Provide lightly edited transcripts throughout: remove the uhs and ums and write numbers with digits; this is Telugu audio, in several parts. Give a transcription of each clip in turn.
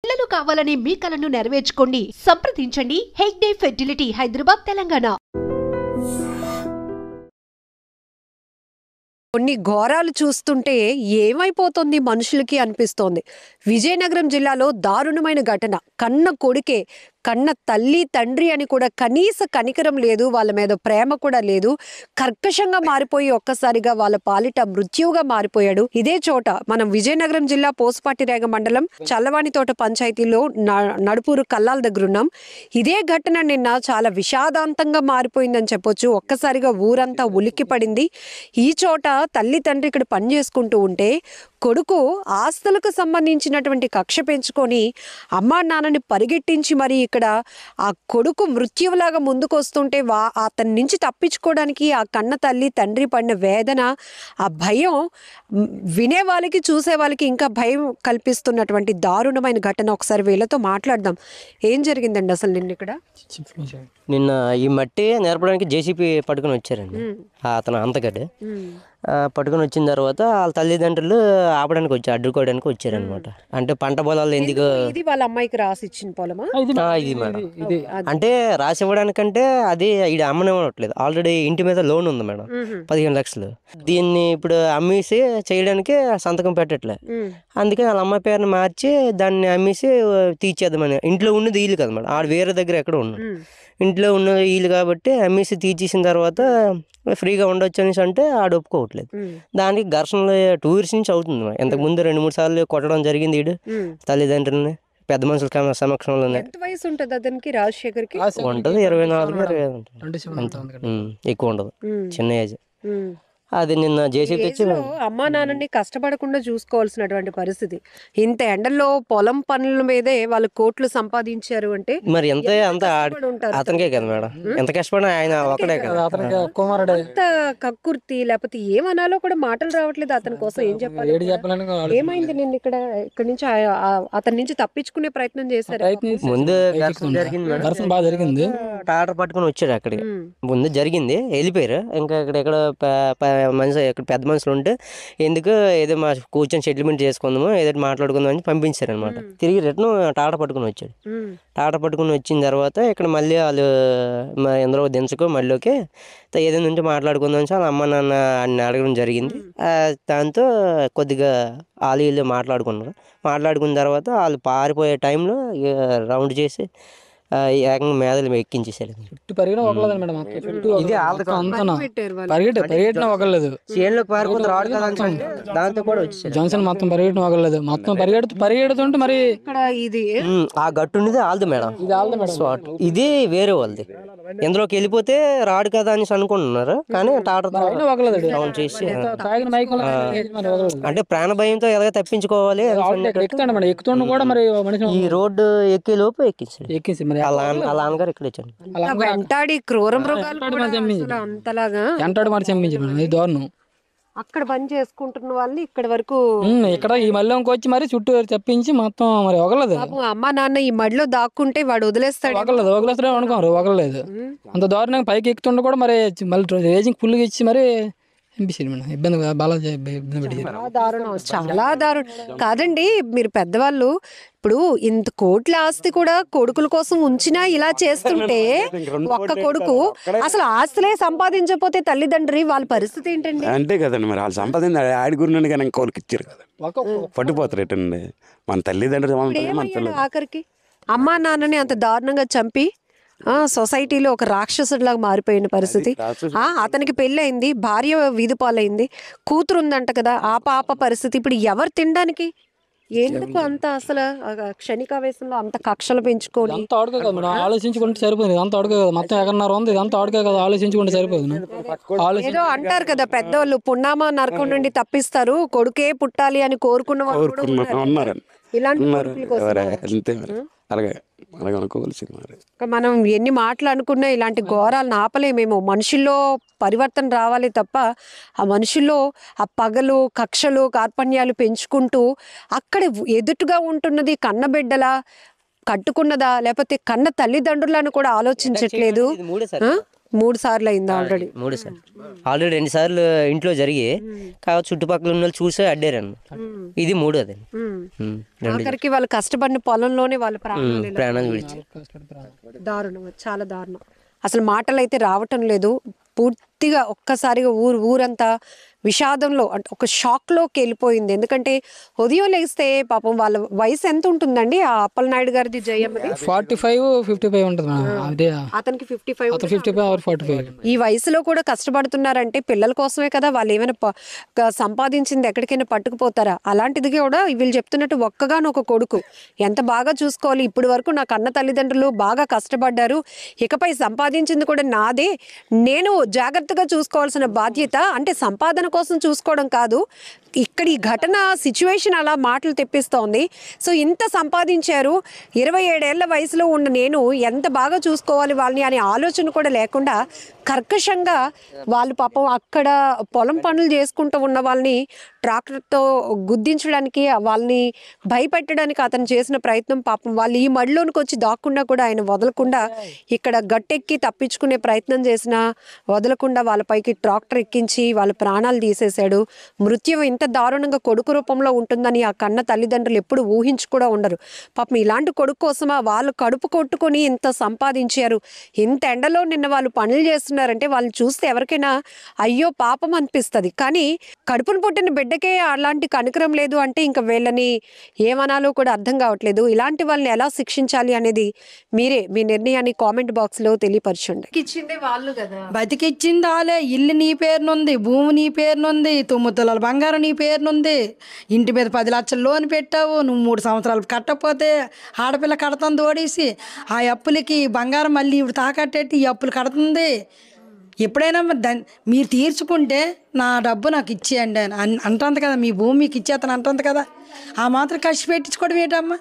పిల్లలు కావాలని మీ కలను నెరవేర్చుకోండి. సంప్రదించండి హెగ్డే ఫెర్టిలిటీ, హైదరాబాద్, తెలంగాణ. కొన్ని ఘోరాలు చూస్తుంటే ఏమైపోతుంది మనుషులకి అనిపిస్తోంది. విజయనగరం జిల్లాలో దారుణమైన ఘటన. కన్న కొడుకే, కన్న తల్లి తండ్రి అని కూడా కనీస కనికరం లేదు, వాళ్ళ మీద ప్రేమ కూడా లేదు. కర్కశంగా మారిపోయి ఒక్కసారిగా వాళ్ళ పాలిట మృత్యువుగా మారిపోయాడు. ఇదే చోట మనం విజయనగరం జిల్లా పోసుపాటిరేగ మండలం చల్లవాణితోట పంచాయతీలో నడుపూరు కల్లాల దగ్గర ఉన్నాం. ఇదే ఘటన నిన్న చాలా విషాదాంతంగా మారిపోయిందని చెప్పొచ్చు. ఒక్కసారిగా ఊరంతా ఉలిక్కి పడింది. ఈ చోట తల్లి తండ్రి ఇక్కడ పని చేసుకుంటూ ఉంటే కొడుకు ఆస్తులకు సంబంధించినటువంటి కక్ష పెంచుకొని అమ్మా నాన్నని పరిగెట్టించి మరి ఇక్కడ ఆ కొడుకు మృత్యువులాగా ముందుకు వస్తుంటే అతని నుంచి తప్పించుకోవడానికి ఆ కన్న తల్లి తండ్రి పడిన వేదన, ఆ భయం వినే వాళ్ళకి చూసే వాళ్ళకి ఇంకా భయం కల్పిస్తున్నటువంటి దారుణమైన ఘటన. ఒకసారి వీళ్ళతో మాట్లాడదాం. ఏం జరిగిందండి అసలు నిన్న ఇక్కడ? నిన్న ఈ మట్టి నేర్పడానికి జేసీపీ పట్టుకుని వచ్చారండి. అతను అంతగడ్డ పట్టుకుని వచ్చిన తర్వాత వాళ్ళ తల్లిదండ్రులు ఆపడానికి అడ్డుకోవడానికి వచ్చారనమాట. అంటే పంట పొలాలు ఎందుకు వాళ్ళ అమ్మాయికి రాసి ఇచ్చిన పొలమా ఇది మేడం? అంటే రాసి ఇవ్వడానికంటే అది ఇది అమ్మనివ్వట్లేదు. ఆల్రెడీ ఇంటి మీద లోన్ ఉంది మేడం, 15 లక్షలు. దీన్ని ఇప్పుడు అమ్మేసి చేయడానికి సంతకం పెట్టట్లే. అందుకే వాళ్ళ అమ్మాయి పేరుని మార్చి దాన్ని అమ్మేసి తీర్చేద్దామని. ఇంట్లో ఉన్నది వీలు కదా మేడం, ఆడ వేరే దగ్గర ఎక్కడ ఉన్నాడు. ఇంట్లో ఉన్న వీలు కాబట్టి అమ్మేసి తీర్చేసిన తర్వాత ఫ్రీగా ఉండొచ్చు అనేసి అంటే ఆడు ఒప్పుకోవట్లేదు. దానికి ఘర్షణలు 2 years నుంచి అవుతుంది. ఇంతకుముందు 2-3 సార్లు కొట్టడం జరిగింది వీడు తల్లిదండ్రులని పెద్ద మనుషుల సమక్షంలో. వయసు ఉంటుంది అతనికి, రాజశేఖర్కి ఉంటుంది 24-25 ఉంటుంది, ఎక్కువ ఉండదు, చిన్న ఏజ్. అది నిన్న జేసీబీ తెచ్చి అమ్మా నాన్నని కష్టపడకుండా చూసుకోవాల్సినటువంటి పరిస్థితి. ఇంత ఎండల్లో పొలం పనుల మీదే వాళ్ళు కోట్లు సంపాదించారు అంటే మరి ఎంత అతనికే కదా మేడం, ఎంత కష్టపడినా ఆయన ఒకడే కదా. అంత కక్కుర్తి లేకపోతే ఏమనాలో కూడా మాటలు రావట్లేదు అతని కోసం. ఏం చెప్పాలి? ఏమైంది నిన్న ఇక్కడ నుంచి అతని నుంచి తప్పించుకునే ప్రయత్నం చేశారు? ముందు జరిగింది, టాటర్ పట్టుకుని వచ్చాడు అక్కడికి. ముందు జరిగింది, వెళ్ళిపోయారు. ఇంకా ఇక్కడ ఇక్కడ పెద్ద మనుషులు ఉంటే ఎందుకు ఏదో మా కూర్చొని సెటిల్మెంట్ చేసుకుందాము, ఏదో మాట్లాడుకుందాం అని పంపించారు అనమాట. తిరిగి రిటర్న్ టాటా పట్టుకుని వచ్చాడు. టాటా పట్టుకుని వచ్చిన తర్వాత ఇక్కడ మళ్ళీ వాళ్ళు ఎందరో దించుకో మళ్ళీకి ఏదైనా ఉంటే మాట్లాడుకుందాం అని వాళ్ళ అమ్మ నాన్న అన్ని అడగడం జరిగింది. దాంతో కొద్దిగా వాళ్ళు వీళ్ళు మాట్లాడుకున్న తర్వాత వాళ్ళు పారిపోయే టైంలో రౌండ్ చేసి ఏకంగా మేదలు ఎక్కించేసాడు. దాంతో కూడా జాన్సన్ మొత్తం పరిగెట్టిన ఒకలేదు, మొత్తం పరిగెడుతుంటే మరి ఇది ఆ గట్టు ఉన్నది ఆల్ది మేడం, ఇది వేరే వాళ్ళది. ఇందులోకి వెళ్ళిపోతే రాడు కదా అని అనుకుంటున్నారు. కానీ టాటర్ చేసి అంటే ప్రాణ భయంతో ఎలాగ తప్పించుకోవాలి ఎక్కుతుండ కూడా మరి ఈ రోడ్డు ఎక్కే లోపు ఎక్కించి అలా అనగారు ఇక్కడ వచ్చాను. వెంటాడి క్రూర మృగాలు అంతలాగా వెంటాడు మరి చంపించారు. దారుణం. అక్కడ పని చేసుకుంటున్న వాళ్ళని ఇక్కడ వరకు ఇక్కడ ఈ మళ్ళీకి వచ్చి మరి చుట్టూ చెప్పించి మొత్తం మరి ఒకలేదు. అమ్మ నాన్న ఈ మడిలో దాక్కుంటే వాడు వదిలేస్తాడు. వదిలేస్తాడు అనుకోరు, ఒకలేదు. అంత దారుణంగా పైకి ఎక్కుతుంటే కూడా మరి మళ్ళీ రేజింగ్ ఫుల్గా ఇచ్చి మరి ఇబ్బంది దారుణం, చాలా దారుణం. కాదండి, మీరు పెద్దవాళ్ళు ఇప్పుడు ఇంత కోట్ల ఆస్తి కూడా కొడుకుల కోసం ఉంచినా ఇలా చేస్తుంటే ఒక్క కొడుకు అసలు ఆస్తులే సంపాదించకపోతే తల్లిదండ్రి వాళ్ళ పరిస్థితి ఏంటండి? అంతే కదండి, మరి వాళ్ళు సంపాదించి ఆడి గురినండి కానీ కోరిక ఇచ్చారు కదా, పట్టుపోతారు ఎటండి మన తల్లిదండ్రులు. ఆఖరికి అమ్మా నాన్నని అంత దారుణంగా చంపి సొసైటీలో ఒక రాక్షసుడిలాగా మారిపోయిన పరిస్థితి. అతనికి పెళ్ళయింది, భార్య వీధి పాలైంది, కూతురు ఉందంట కదా, ఆ పాప పరిస్థితి. ఇప్పుడు ఎవరు తినడానికి? ఎందుకు అంత అసలు క్షణికావేశంలో అంత కక్షలు పెంచుకొని ఆలోచించుకుంటే సరిపోయింది. ఇదంతా అడుగు కదా, మొత్తం ఎక్కడన్నారు ఉంది, ఇదంతా అడుగే కదా, ఆలోచించుకుంటే సరిపోయింది. ఏదో అంటారు కదా పెద్దవాళ్ళు, పున్నామా నరకం నుండి తప్పిస్తారు, కొడుకే పుట్టాలి అని కోరుకున్న వాళ్ళు ఇలాంటి మనం ఎన్ని మాటలు అనుకున్నా ఇలాంటి ఘోరాలను ఆపలేమేమో. మనుషుల్లో పరివర్తన రావాలి తప్ప ఆ మనుషుల్లో ఆ పగలు కక్షలు కార్పణ్యాలు పెంచుకుంటూ అక్కడ ఎదుటుగా ఉంటున్నది కన్నబిడ్డలా కట్టుకున్నదా లేకపోతే కన్న తల్లిదండ్రులను కూడా ఆలోచించట్లేదు. 3 సార్లు అయింది ఆల్రెడీ. 3 సార్లు ఆల్రెడీ 2 సార్లు ఇంట్లో జరిగి కాకపోతే చుట్టుపక్కల ఉన్న వాళ్ళు చూసే అడ్డారన్న. ఇది 3వది. ఆఖరికి వాళ్ళు కష్టపడిన పొలంలోనే వాళ్ళ ప్రాణాలు విడిచి. దారుణం, చాలా దారుణం. అసలు మాటలు అయితే రావటం లేదు. పూర్తిగా ఒక్కసారిగా ఊరంతా విషాదంలో అంటే ఒక షాక్లోకి వెళ్ళిపోయింది. ఎందుకంటే ఉదయం లేస్తే పాపం వాళ్ళ వయసు ఎంత ఉంటుందండి ఆ అప్పలనాయుడు గారిది, జయమ్మది? 45-55 ఉంటుంది మేడం. అదే అతనికి 55. 55 or 45. ఈ వయసులో కూడా కష్టపడుతున్నారంటే పిల్లల కోసమే కదా. వాళ్ళు ఏమైనా సంపాదించింది ఎక్కడికైనా పట్టుకుపోతారా? అలాంటిది కూడా వీళ్ళు చెప్తున్నట్టు ఒక్కగానొక కొడుకు ఎంత బాగా చూసుకోవాలి. ఇప్పటి వరకు నా కన్న తల్లిదండ్రులు బాగా కష్టపడ్డారు, ఇకపై సంపాదించింది కూడా నాదే, నేను జాగ్రత్తగా చూసుకోవాల్సిన బాధ్యత. అంటే సంపాదన కోసం చూసుకోవడం కాదు, ఇక్కడ ఈ ఘటన సిచ్యువేషన్ అలా మాటలు తెప్పిస్తోంది. సో ఇంత సంపాదించారు, 27 ఏళ్ల వయసులో ఉన్న నేను ఎంత బాగా చూసుకోవాలి వాళ్ళని అనే ఆలోచన కూడా లేకుండా కర్కశంగా వాళ్ళు పాపం అక్కడ పొలం పనులు చేసుకుంటూ ఉన్న వాళ్ళని ట్రాక్టర్తో గుద్దించడానికి, వాళ్ళని భయపెట్టడానికి అతను చేసిన ప్రయత్నం. పాపం వాళ్ళు ఈ మడిలోనికి వచ్చి దాక్కుండా కూడా ఆయన వదలకుండా ఇక్కడ గట్టెక్కి తప్పించుకునే ప్రయత్నం చేసినా వదలకుండా వాళ్ళపైకి ట్రాక్టర్ ఎక్కించి వాళ్ళ ప్రాణాలు తీసేశాడు. మృత్యు ఇంత దారుణంగా కొడుకు రూపంలో ఉంటుందని ఆ కన్న తల్లిదండ్రులు ఎప్పుడు ఊహించి కూడా ఉండరు. పాపం ఇలాంటి కొడుకు కోసమా వాళ్ళు కడుపు కొట్టుకొని ఇంత సంపాదించారు, ఇంత ఎండలో నిన్న వాళ్ళు పనులు చేస్తున్నారంటే వాళ్ళు చూస్తే ఎవరికైనా అయ్యో పాపం అనిపిస్తుంది. కానీ కడుపును పుట్టిన బిడ్డకే అలాంటి కనికరం లేదు అంటే ఇంకా వీళ్ళని ఏమనాలో కూడా అర్థం కావట్లేదు. ఇలాంటి వాళ్ళని ఎలా శిక్షించాలి అనేది మీరే మీ నిర్ణయాన్ని కామెంట్ బాక్స్లో తెలియపరచండి. ఇచ్చిందే వాళ్ళు కదా, బతికిచ్చింది వాళ్ళే. ఇల్లు నీ పేరునుంది, భూమి నీ పేరునుంది, 9 తులాల బంగారం నీ పేరునుంది, ఇంటి మీద 10 లక్షలు లోన్ పెట్టావు. నువ్వు 3 సంవత్సరాలు కట్టకపోతే ఆడపిల్ల కడుతుంది ఓడేసి, ఆ అప్పులకి బంగారం మళ్ళీ ఇప్పుడు తాకట్టేట్టి ఈ అప్పులు కడుతుంది. ఎప్పుడైనా మీరు తీర్చుకుంటే నా డబ్బు నాకు ఇచ్చేయండి అని అంటుంది కదా, మీ భూమి మీకు ఇచ్చేతను అంటుంది కదా. ఆ మాత్రం ఖర్చు పెట్టించుకోవడం ఏంటమ్మా?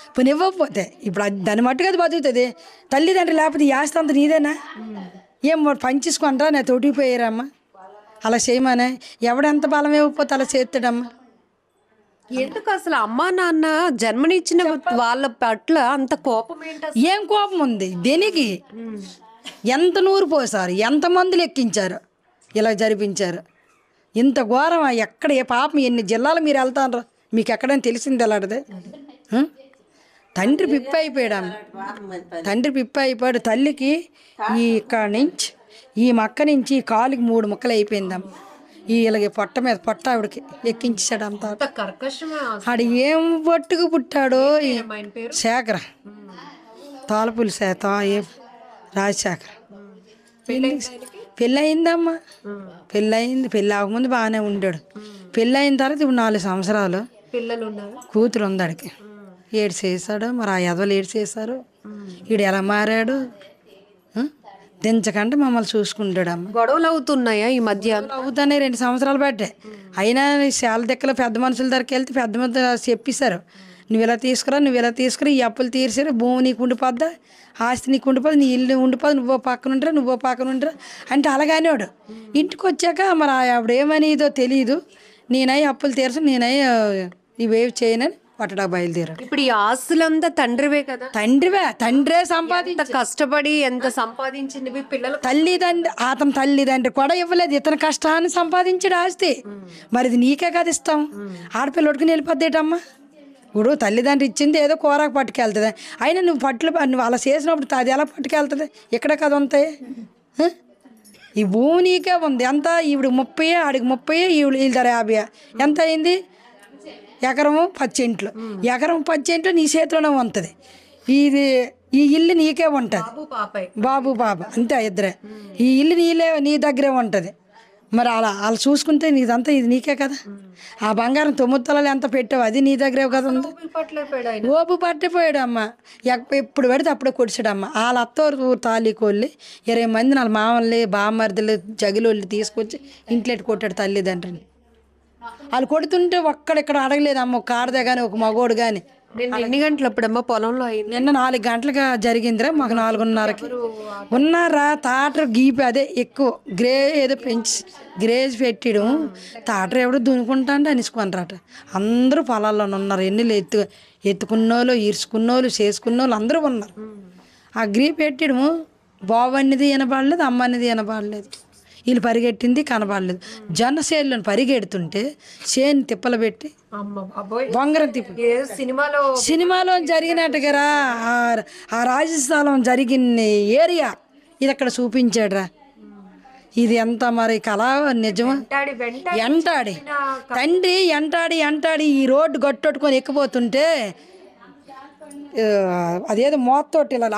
ఇప్పుడు ఇవ్వకపోతే ఇప్పుడు దాన్ని మట్టుగా అది బతుకుతుంది. తల్లిదండ్రులు లేకపోతే ఈ ఆస్తి అంతా నీదేనా? ఏం పంచేసుకుంటారా? నేను తోటిపోయారమ్మా అలా చేయమనే. ఎవడెంత బలం ఇవ్వకపోతే అలా చేస్తాడమ్మా. ఎందుకు అసలు అమ్మా నాన్న జన్మనిచ్చిన వాళ్ళ పట్ల అంత కోపం ఏంటి? ఏం కోపం ఉంది దేనికి? ఎంత నూరు పోసారు, ఎంతమంది ఎక్కించారు, ఇలా జరిపించారు. ఇంత ఘోరం ఎక్కడ ఏ పాపం ఎన్ని జిల్లాలు మీరు వెళ్తారు? మీకు ఎక్కడైనా తెలిసింది ఎలాంటిది? తండ్రి పిప్పి అయిపోయాడు, తండ్రి పిప్పి అయిపోయాడు. తల్లికి ఈ ఇక్కడ నుంచి ఈ మక్క నుంచి కాలుకి 3 ముక్కలు అయిపోయిందమ్మ. ఇలాగే పొట్ట మీద పొట్ట ఆవిడకి ఎక్కించాడు. అంత ఆడు ఏం పట్టుకు పుట్టాడో. శేఖర తోలపులి రాజశేఖర్. పెళ్ళి అయిందమ్మా, పెళ్ళి అయింది. పెళ్ళి అవ్వకముందు బాగానే ఉండాడు. పెళ్ళి అయిన తర్వాత ఇప్పుడు 4 సంవత్సరాలు కూతురు ఉంది ఆడికి. ఏడు చేశాడు మరి, ఆ ఎదవలు ఏడు చేశారు. ఈడు ఎలా మారాడు? దించకంటే మమ్మల్ని చూసుకుంటాడమ్మ. గొడవలు అవుతున్నాయా ఈ మధ్య? అవుతానే 2 సంవత్సరాలు పట్టే. అయినా చాలా దిక్కలు పెద్ద మనుషుల దగ్గరికి వెళ్తే పెద్ద మంది చెప్పేశారు, నువ్వు ఇలా తీసుకురా, నువ్వు ఇలా తీసుకురా, ఈ అప్పులు తీర్చారు, భూమి నీకు ఉండిపోద్దా, ఆస్తి నీకు ఉండిపోదు, నీ ఇల్లు ఉండిపోదు, నువ్వో పక్కన ఉంటారా, నువ్వో పక్కన ఉంటారా అంటే అలాగానే వాడు. ఇంటికి వచ్చాక మరి ఆవిడ ఏమనిదో తెలియదు. నేనై అప్పులు తీర్చు, నేనై ఇవేవి చేయనని పట్టడా బయలుదేరాడు. ఇప్పుడు ఈ ఆస్తులంతా తండ్రివే కదా? తండ్రే సంపాదించ కష్టపడి ఎంత సంపాదించింది పిల్లలు. అతని తల్లిదండ్రి కూడా ఇవ్వలేదు, ఇతని కష్టాన్ని సంపాదించాడు ఆస్తి. మరి ఇది నీకే కదా ఇస్తాం. ఆడపిల్ల ఉడుకుని వెళ్ళిపోద్దేటమ్మా. ఇప్పుడు తల్లిదండ్రి ఇచ్చింది ఏదో కూరకు పట్టుకెళ్తుంది, అయినా నువ్వు అలా చేసినప్పుడు అది ఎలా పట్టుకెళ్తుంది? ఇక్కడ కదా ఉంటాయి. ఈ భూమి నీకే ఉంది. ఎంత ఈవిడ 30, ఆడికి 30, వీళ్ళ 50. ఎంత అయింది? ఎకరము 10 సెంట్లు. ఎకరం 10 సెంట్లు నీ చేతిలోనే ఉంటుంది. ఈ ఇల్లు నీకే ఉంటుంది, బాబు పాప అంతే ఇద్దరే. ఈ ఇల్లు నీ దగ్గరే ఉంటుంది. మరి అలా చూసుకుంటే నీదంతా ఇది నీకే కదా. ఆ బంగారం 9 తులాలు ఎంత పెట్టావు అది నీ దగ్గరే కదా ఉంది. ఓపు పట్టిపోయాడు అమ్మ. ఎప్పుడు పెడితే అప్పుడే కొడిచాడమ్మ. వాళ్ళ అత్తవారు తాళీకోళ్ళి 20 మంది వాళ్ళ మామల్ని బామ్మర్దులు జగిలోళ్ళు తీసుకొచ్చి ఇంట్లో కొట్టాడు తల్లిదండ్రిని. వాళ్ళు కొడుతుంటే ఒక్కడెక్కడ అడగలేదమ్మ, ఒక ఆడదే కానీ ఒక మగోడు కానీ. ఎన్ని గంటలు అప్పుడమ్మా పొలంలో అయింది? నిన్న 4 గంటలుగా జరిగిందిరా, మాకు 4:30కి ఉన్నారా. తాటరు గీపి అదే ఎక్కువ ఏదో పెంచి గ్రేజ్ పెట్టడం. తాటరు ఎవడో దునుకుంటా అంటే అనిసుకుంటారట. అందరూ పొలాల్లోనే ఉన్నారు. ఎన్నిళ్ళు ఎత్తుకున్నోళ్ళు, ఈర్చుకున్నోళ్ళు, చేసుకున్నోళ్ళు అందరూ ఉన్నారు. ఆ గ్రీ పెట్టడము బాబు అన్నది వినబడలేదు, అమ్మ అన్నది వినబడలేదు. వీళ్ళు పరిగెట్టింది కనబడలేదు. జనసేనలను పరిగెడుతుంటే చేను తిప్పలు పెట్టి బొంగరం తిప్పి సినిమాలో జరిగినట్టుగా ఆ రాజస్థానం జరిగిన ఏరియా ఇది అక్కడ చూపించాడురా. ఇది ఎంత మరి కళ నిజమా? ఎంటాడి తండ్రి ఎంటాడి ఈ రోడ్డు గట్టొట్టుకొని ఎక్కిపోతుంటే అదేదో మోత్తోటి ఇలా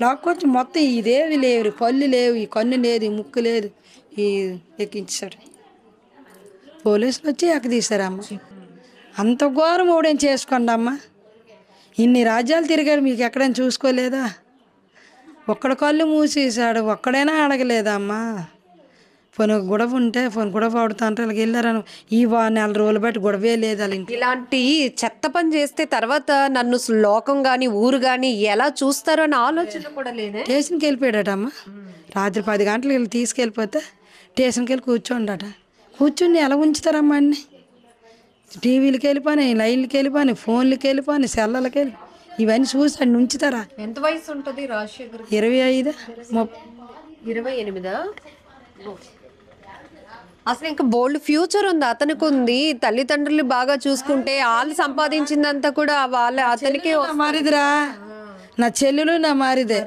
లాక్కొచ్చి మొత్తం ఇదేవి లేవు, పళ్ళు లేవు, ఈ కన్ను లేదు, ఈ ముక్కు లేదు, ఈ ఎక్కించాడు. పోలీసులు వచ్చి ఎక్కదీశారమ్మ. అంత ఘోరం ఓడేం చేసుకోండి అమ్మ. ఇన్ని రాజ్యాలు తిరిగాడు, మీకు ఎక్కడైనా చూసుకోలేదా? ఒక్కడ కళ్ళు మూసేసాడు, ఒక్కడైనా అడగలేదమ్మా. పోనీ గొడవ ఉంటే గొడవ ఆడుతా అంటే అలాగ వెళ్ళారని ఈ నెల రోజులు బట్టి గొడవే లేదు వాళ్ళ ఇంట్లో. ఇలాంటి చెత్త పని చేస్తే తర్వాత నన్ను లోకం గాని ఊరు గాని ఎలా చూస్తారో అని ఆలోచన కూడా లేదే. స్టేషన్కి వెళ్ళిపోయాడటమ్మా. రాత్రి 10 గంటలకు వెళ్ళి తీసుకెళ్ళిపోతే స్టేషన్కి వెళ్ళి కూర్చోండట. కూర్చుని ఎలా ఉంచుతారమ్మా అన్ని? టీవీలకి వెళ్ళిపోయి, లైన్లకి వెళ్ళిపోయి, ఫోన్లకి వెళ్ళిపోయి, సెల్లలకి వెళ్ళి ఇవన్నీ చూసి అన్ని ఉంచుతారా? ఎంత వయసు ఉంటుంది రాజశేఖర్? 25, 28. అసలు ఇంకా బోల్డ్ ఫ్యూచర్ ఉంది అతనికి. ఉంది తల్లిదండ్రులు బాగా చూసుకుంటే వాళ్ళు సంపాదించిందంతా కూడా అతనికి మారిదిరా. నా చెల్లెలు నా మారిదే.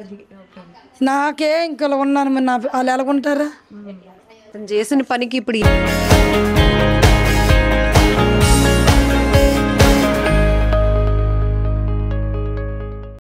నాకే ఇంకా ఉన్నాను, వాళ్ళు ఎలాగుంటారా? చేసిన పనికి ఇప్పుడు